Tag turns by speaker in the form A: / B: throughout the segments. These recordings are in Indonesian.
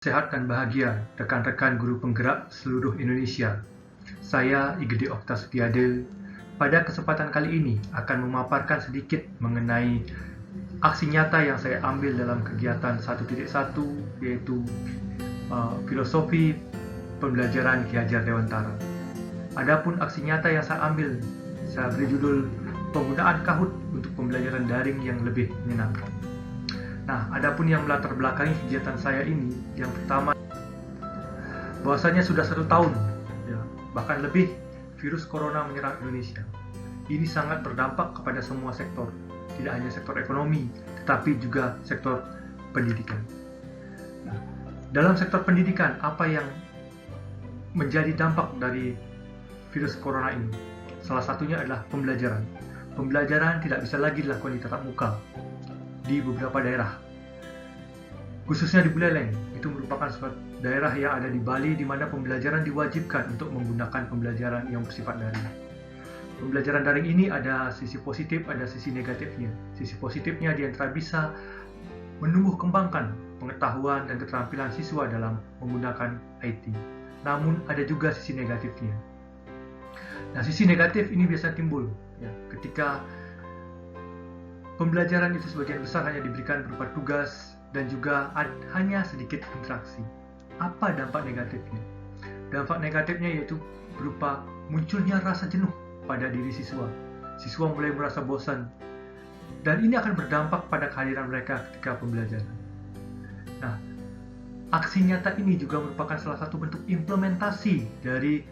A: Sehat dan bahagia, rekan-rekan guru penggerak seluruh Indonesia. Saya Igede Okta Sutiade. Pada kesempatan kali ini akan memaparkan sedikit mengenai aksi nyata yang saya ambil dalam kegiatan 1.1, yaitu filosofi pembelajaran Ki Hajar Dewantara. Adapun aksi nyata yang saya ambil, saya beri judul penggunaan Kahoot untuk pembelajaran daring yang lebih menyenangkan. Nah, adapun yang melatar belakangi kegiatan saya ini, yang pertama, bahwasanya sudah 1 tahun, bahkan lebih, virus corona menyerang Indonesia. Ini sangat berdampak kepada semua sektor, tidak hanya sektor ekonomi, tetapi juga sektor pendidikan. Nah, dalam sektor pendidikan, apa yang menjadi dampak dari virus corona ini? Salah satunya adalah pembelajaran. Pembelajaran tidak bisa lagi dilakukan di tatap muka di beberapa daerah, khususnya di Buleleng. Itu merupakan suatu daerah yang ada di Bali di mana pembelajaran diwajibkan untuk menggunakan pembelajaran yang bersifat daring. Pembelajaran daring ini ada sisi positif, ada sisi negatifnya. Sisi positifnya di antara bisa menumbuh kembangkan pengetahuan dan keterampilan siswa dalam menggunakan IT. Namun ada juga sisi negatifnya. Nah, sisi negatif ini biasa timbul ketika pembelajaran itu sebagian besar hanya diberikan berupa tugas dan juga hanya sedikit interaksi. Apa dampak negatifnya? Dampak negatifnya yaitu berupa munculnya rasa jenuh pada diri siswa. Siswa mulai merasa bosan, dan ini akan berdampak pada kehadiran mereka ketika pembelajaran. Nah, aksi nyata ini juga merupakan salah satu bentuk implementasi dari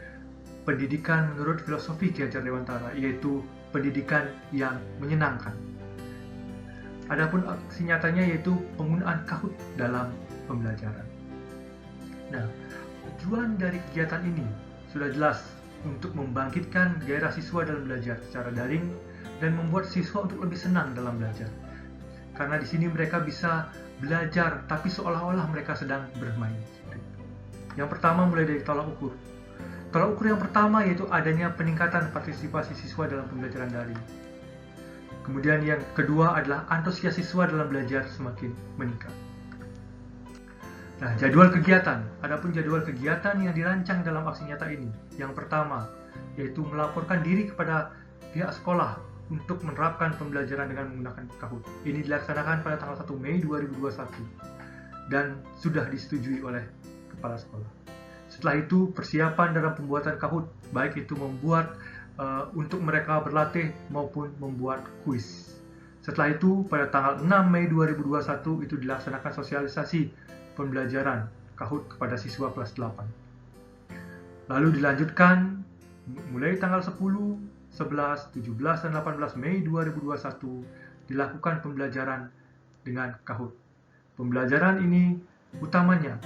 A: pendidikan menurut filosofi Ki Hajar Dewantara, yaitu pendidikan yang menyenangkan. Adapun aksi nyatanya yaitu penggunaan Kahoot dalam pembelajaran. Nah, tujuan dari kegiatan ini sudah jelas untuk membangkitkan gairah siswa dalam belajar secara daring dan membuat siswa untuk lebih senang dalam belajar. Karena di sini mereka bisa belajar tapi seolah-olah mereka sedang bermain. Yang pertama mulai dari tolak ukur. Tolak ukur yang pertama yaitu adanya peningkatan partisipasi siswa dalam pembelajaran daring. Kemudian yang kedua adalah antusias siswa dalam belajar semakin meningkat. Nah, jadwal kegiatan. Adapun jadwal kegiatan yang dirancang dalam aksi nyata ini, yang pertama yaitu melaporkan diri kepada pihak sekolah untuk menerapkan pembelajaran dengan menggunakan Kahoot. Ini dilaksanakan pada tanggal 1 Mei 2021 dan sudah disetujui oleh kepala sekolah. Setelah itu, persiapan dalam pembuatan Kahoot, baik itu membuat untuk mereka berlatih maupun membuat kuis. Setelah itu, pada tanggal 6 Mei 2021 itu dilaksanakan sosialisasi pembelajaran Kahoot kepada siswa kelas 8. Lalu dilanjutkan mulai tanggal 10, 11, 17, dan 18 Mei 2021 dilakukan pembelajaran dengan Kahoot. Pembelajaran ini utamanya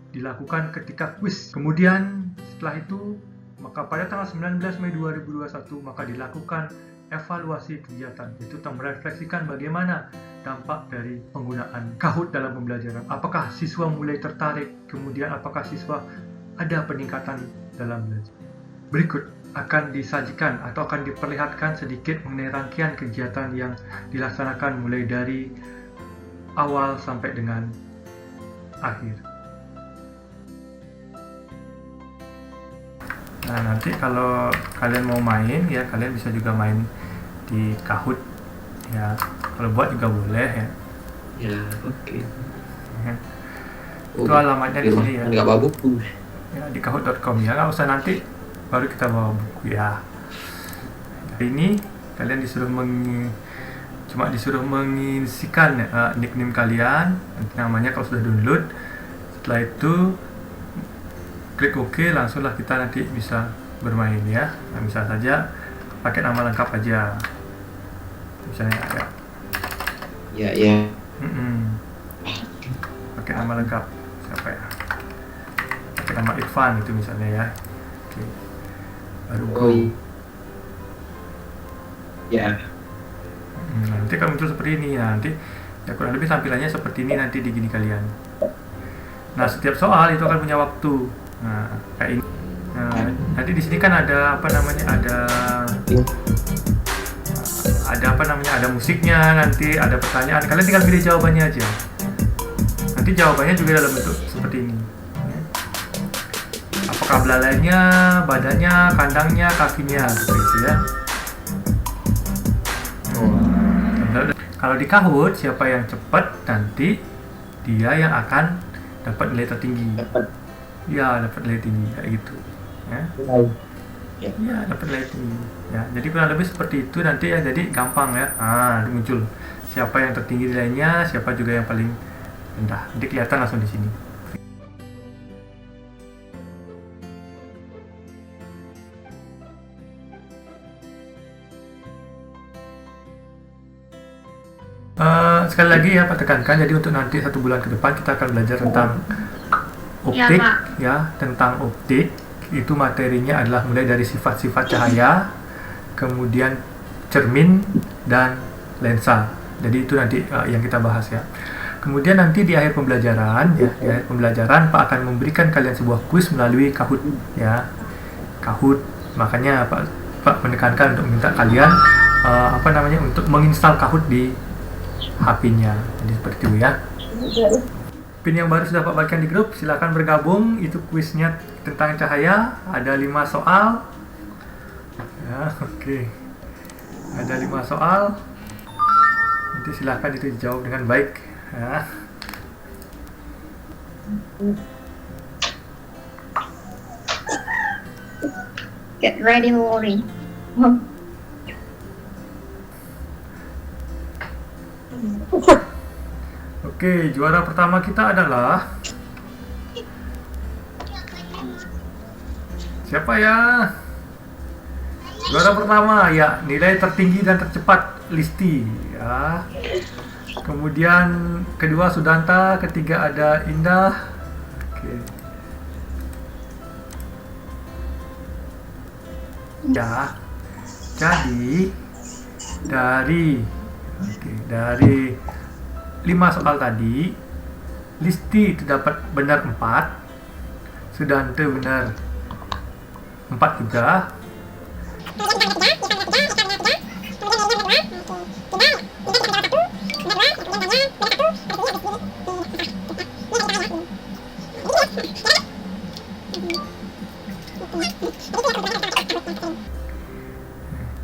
A: dilakukan ketika kuis. Kemudian setelah itu, maka pada tanggal 19 Mei 2021 maka dilakukan evaluasi kegiatan, yaitu merefleksikan bagaimana dampak dari penggunaan Kahoot dalam pembelajaran. Apakah siswa mulai tertarik, kemudian apakah siswa ada peningkatan dalam belajar. Berikut akan disajikan atau akan diperlihatkan sedikit mengenai rangkaian kegiatan yang dilaksanakan mulai dari awal sampai dengan akhir. Nah, nanti kalau kalian mau main ya, kalian bisa juga main di Kahoot ya. Kalau buat juga boleh ya.
B: Ya, oke.
A: Ya. Itu alamatnya di sini ya.
B: Nggak bawa buku.
A: Ya, di kahoot.com ya. Nggak usah nanti baru kita bawa buku ya. Hari ini kalian cuma disuruh mengisikan nickname kalian, nanti namanya kalau sudah download. Setelah itu klik OK, langsunglah kita nanti bisa bermain ya. Nah, bisa saja pakai nama lengkap aja, misalnya ya.
B: Ya.
A: Pakai nama lengkap siapa ya? Pakai nama Irfan itu misalnya ya. Oke. Baru go.
B: Ya.
A: Nanti kalau muncul seperti ini ya, nanti ya kurang lebih tampilannya seperti ini nanti di gini kalian. Nah, setiap soal itu akan punya waktu. Nah, kayak ini. Nah, nanti di sini kan ada ada musiknya, nanti ada pertanyaan. Kalian tinggal pilih jawabannya aja. nanti jawabannya juga dalam bentuk seperti ini. Ya. Apakah belalainya, badannya, kandangnya, kakinya, seperti itu ya. Kalau di Kahoot, siapa yang cepat nanti dia yang akan dapat nilai tertinggi. Ya, dapat nilai tinggi kayak gitu. Ya. Ya, dapat nilai tinggi. Ya, jadi kurang lebih seperti itu nanti ya. Jadi gampang ya. Muncul siapa yang tertinggi nilainya, siapa juga yang paling rendah. Jadi kelihatan langsung di sini. Sekali lagi ya Pak tekankan, jadi untuk nanti 1 bulan ke depan kita akan belajar tentang optik ya, tentang optik. Itu materinya adalah mulai dari sifat-sifat cahaya, kemudian cermin dan lensa. Jadi itu nanti yang kita bahas ya. Kemudian nanti di akhir pembelajaran ya, di akhir pembelajaran Pak akan memberikan kalian sebuah kuis melalui Kahoot ya. Kahoot, makanya Pak menekankan untuk minta kalian untuk menginstal Kahoot di HP-nya. Jadi seperti itu ya. Pin yang baru sudah Pak bagikan di grup, silakan bergabung. Itu kuisnya tentang cahaya, ada 5 soal. Ya, oke. Ada 5 soal. Nanti silakan itu dijawab dengan baik ya.
C: Get ready, Lori.
A: Oke, juara pertama kita adalah siapa ya? Juara pertama ya, nilai tertinggi dan tercepat Listi ya. Kemudian kedua Sudanta, ketiga ada Indah. Oke. Ya. Jadi dari 5 soal tadi, Listi itu dapat benar 4, Sudanta benar 4 juga.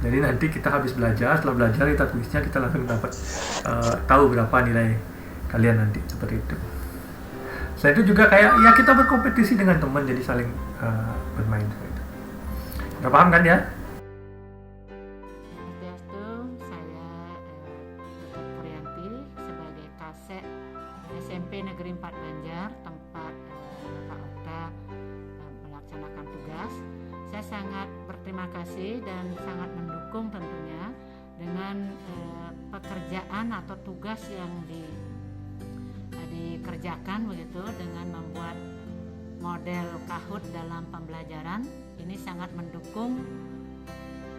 A: Jadi nanti kita habis belajar, setelah belajar kita kuisnya, kita langsung dapat tahu berapa nilai kalian nanti, seperti itu. Selain itu juga kayak ya kita berkompetisi dengan teman, jadi saling bermain seperti itu. Nggak paham kan ya?
D: Swastiastu, saya Dr. Purianti sebagai Kasek SMP Negeri 4 Banjar, tempat Pak Okta melaksanakan tugas. Saya sangat berterima kasih dan sangat mendukung tentunya dengan pekerjaan atau tugas yang dikerjakan begitu, dengan membuat model Kahoot dalam pembelajaran. Ini sangat mendukung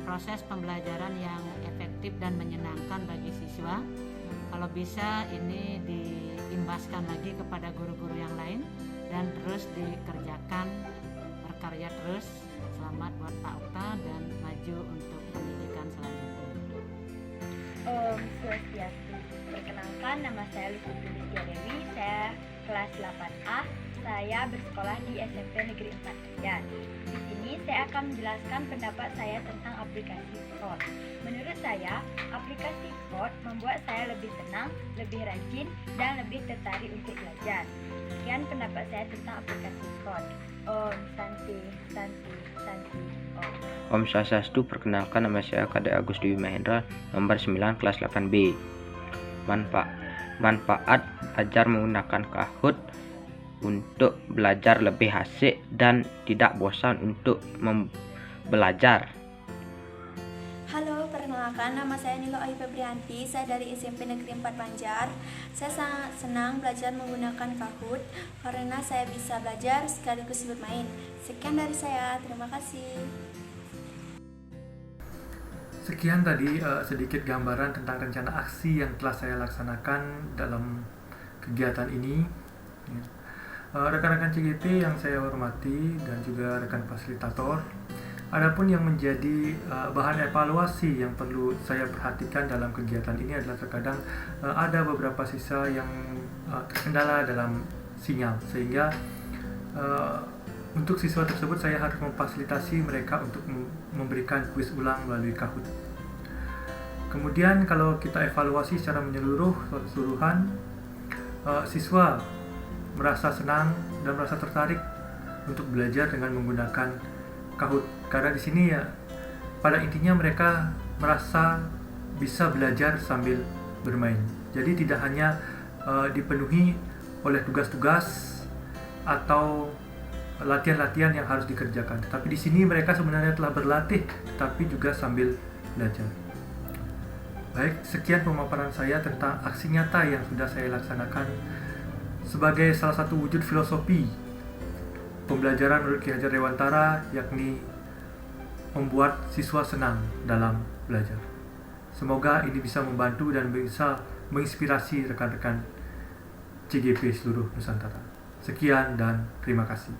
D: proses pembelajaran yang efektif dan menyenangkan bagi siswa. Kalau bisa ini diimbaskan lagi kepada guru-guru yang lain dan terus dikerjakan, berkarya terus. Selamat buat Pak Okta dan maju untuk pendidikan selanjutnya.
E: Om Swastiastu. Perkenalkan, nama saya Lukuti Listia Dewi. Saya kelas 8A. Saya bersekolah di SMP Negeri 4 Banjar. Di sini saya akan menjelaskan pendapat saya tentang aplikasi Scott. Menurut saya, aplikasi Scott membuat saya lebih tenang, lebih rajin, dan lebih tertarik untuk belajar. Sekian pendapat saya tentang aplikasi Scott. Om Santi, Santi, Santi, Om.
F: Om Swastiastu, perkenalkan nama saya Kadek Agus Dwi Mahendra, nomor 9 kelas 8B. Manfaat belajar menggunakan Kahoot untuk belajar lebih asik dan tidak bosan untuk belajar.
G: Halo, perkenalkan nama saya Nilo Ayu Febrianti, saya dari SMP Negeri 4 Banjar. Saya sangat senang belajar menggunakan Kahoot karena saya bisa belajar sekaligus bermain. Sekian dari saya, terima kasih.
A: Sekian tadi sedikit gambaran tentang rencana aksi yang telah saya laksanakan dalam kegiatan ini. Rekan-rekan CGT yang saya hormati dan juga rekan fasilitator, Adapun yang menjadi bahan evaluasi yang perlu saya perhatikan dalam kegiatan ini adalah terkadang ada beberapa siswa yang terkendala dalam sinyal, sehingga untuk siswa tersebut saya harus memfasilitasi mereka untuk memberikan kuis ulang melalui Kahoot. Kemudian kalau kita evaluasi secara keseluruhan, siswa merasa senang dan merasa tertarik untuk belajar dengan menggunakan Kahoot, karena di sini ya pada intinya mereka merasa bisa belajar sambil bermain. Jadi tidak hanya dipenuhi oleh tugas-tugas atau latihan-latihan yang harus dikerjakan, tetapi di sini mereka sebenarnya telah berlatih tetapi juga sambil belajar. Baik, sekian pemaparan saya tentang aksi nyata yang sudah saya laksanakan sebagai salah satu wujud filosofi pembelajaran menurut Ki Hajar Dewantara, yakni membuat siswa senang dalam belajar. Semoga ini bisa membantu dan bisa menginspirasi rekan-rekan CGP seluruh Nusantara. Sekian dan terima kasih.